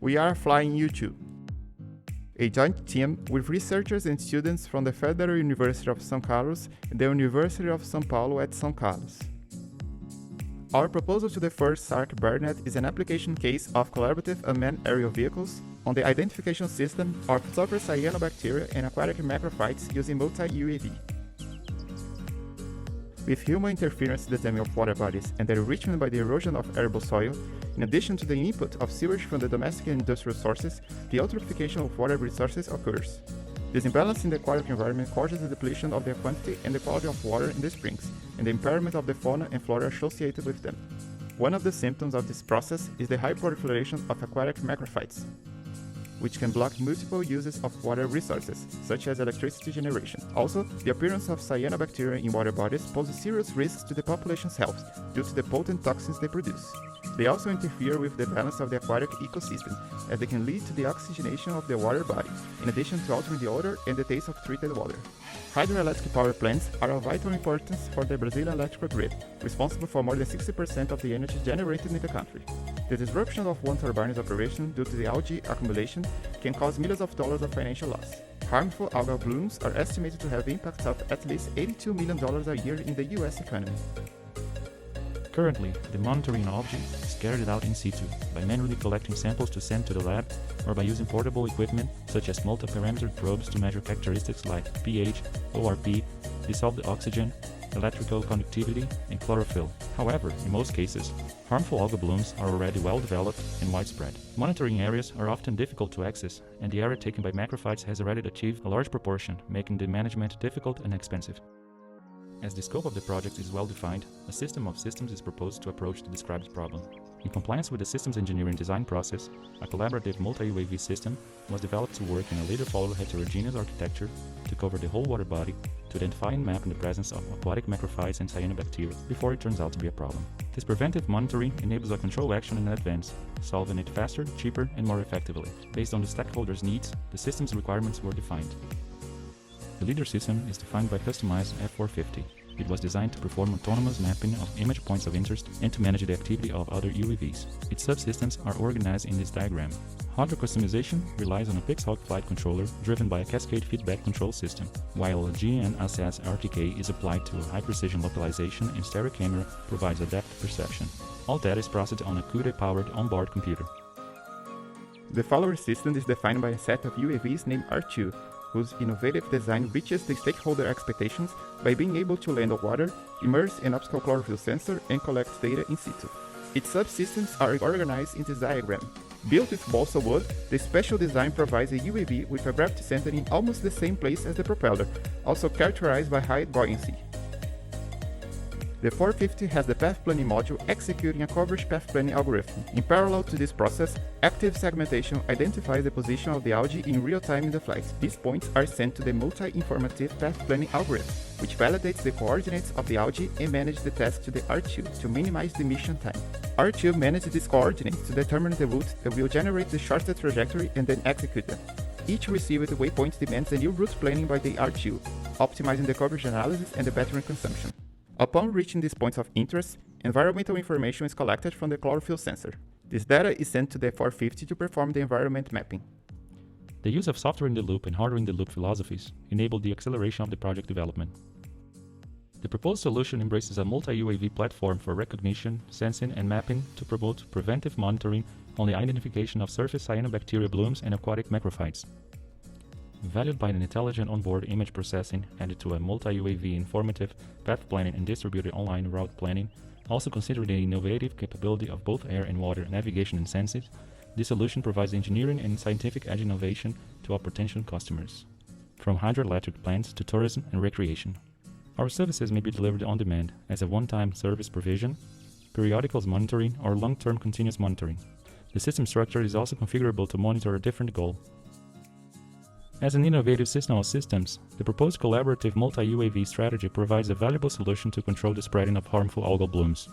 We are FlyingU2, a joint team with researchers and students from the Federal University of São Carlos and the University of São Paulo at São Carlos. Our proposal to the first Sarc Baronet is an application case of collaborative unmanned aerial vehicles on the identification system of sulfur cyanobacteria and aquatic macrophytes using multi-UAV. With human interference in the damming of water bodies and their enrichment by the erosion of arable soil, in addition to the input of sewage from the domestic and industrial sources, the eutrophication of water resources occurs. This imbalance in the aquatic environment causes the depletion of the quantity and the quality of water in the springs, and the impairment of the fauna and flora associated with them. One of the symptoms of this process is the high proliferation of aquatic macrophytes, which can block multiple uses of water resources, such as electricity generation. Also, the appearance of cyanobacteria in water bodies poses serious risks to the population's health due to the potent toxins they produce. They also interfere with the balance of the aquatic ecosystem, as they can lead to the oxygenation of the water body, in addition to altering the odor and the taste of treated water. Hydroelectric power plants are of vital importance for the Brazilian electrical grid, responsible for more than 60% of the energy generated in the country. The disruption of one turbine's operation due to the algae accumulation can cause millions of dollars of financial loss. Harmful algal blooms are estimated to have impacts of at least $82 million a year in the US economy. Currently, the monitoring of algae is carried out in situ by manually collecting samples to send to the lab or by using portable equipment such as multi-parameter probes to measure characteristics like pH, ORP, dissolved oxygen, electrical conductivity, and chlorophyll. However, in most cases, harmful algal blooms are already well developed and widespread. Monitoring areas are often difficult to access, and the area taken by macrophytes has already achieved a large proportion, making the management difficult and expensive. As the scope of the project is well defined, a system of systems is proposed to approach the described problem. In compliance with the systems engineering design process, a collaborative multi-UAV system was developed to work in a later-follow heterogeneous architecture to cover the whole water body, to identify and map in the presence of aquatic macrophytes and cyanobacteria before it turns out to be a problem. This preventive monitoring enables a control action in advance, solving it faster, cheaper, and more effectively. Based on the stakeholders' needs, the system's requirements were defined. The leader system is defined by customized F450. It was designed to perform autonomous mapping of image points of interest and to manage the activity of other UAVs. Its subsystems are organized in this diagram. Hardware customization relies on a Pixhawk flight controller driven by a cascade feedback control system, while a GNSS RTK is applied to a high-precision localization and stereo camera provides a depth perception. All data is processed on a CUDA-powered onboard computer. The follower system is defined by a set of UAVs named R2, whose innovative design reaches the stakeholder expectations by being able to land on water, immerse an optical chlorophyll sensor, and collect data in situ. Its subsystems are organized in this diagram. Built with balsa wood, the special design provides a UAV with a gravity center in almost the same place as the propeller, also characterized by high buoyancy. The 450 has the path planning module executing a coverage path planning algorithm. In parallel to this process, active segmentation identifies the position of the algae in real time in the flight. These points are sent to the multi-informative path planning algorithm, which validates the coordinates of the algae and manages the task to the R2 to minimize the mission time. R2 manages these coordinates to determine the route that will generate the shortest trajectory and then execute them. Each received waypoint demands a new route planning by the R2, optimizing the coverage analysis and the battery consumption. Upon reaching these points of interest, environmental information is collected from the chlorophyll sensor. This data is sent to the 450 to perform the environment mapping. The use of software-in-the-loop and hardware-in-the-loop philosophies enabled the acceleration of the project development. The proposed solution embraces a multi-UAV platform for recognition, sensing, and mapping to promote preventive monitoring on the identification of surface cyanobacteria blooms and aquatic macrophytes. Valued by an intelligent onboard image processing added to a multi-UAV informative path planning and distributed online route planning, also considering the innovative capability of both air and water navigation and sensing, this solution provides engineering and scientific edge innovation to our potential customers, from hydroelectric plants to tourism and recreation. Our services may be delivered on demand as a one-time service provision, periodicals monitoring, or long-term continuous monitoring. The system structure is also configurable to monitor a different goal. As an innovative system of systems, the proposed collaborative multi-UAV strategy provides a valuable solution to control the spreading of harmful algal blooms.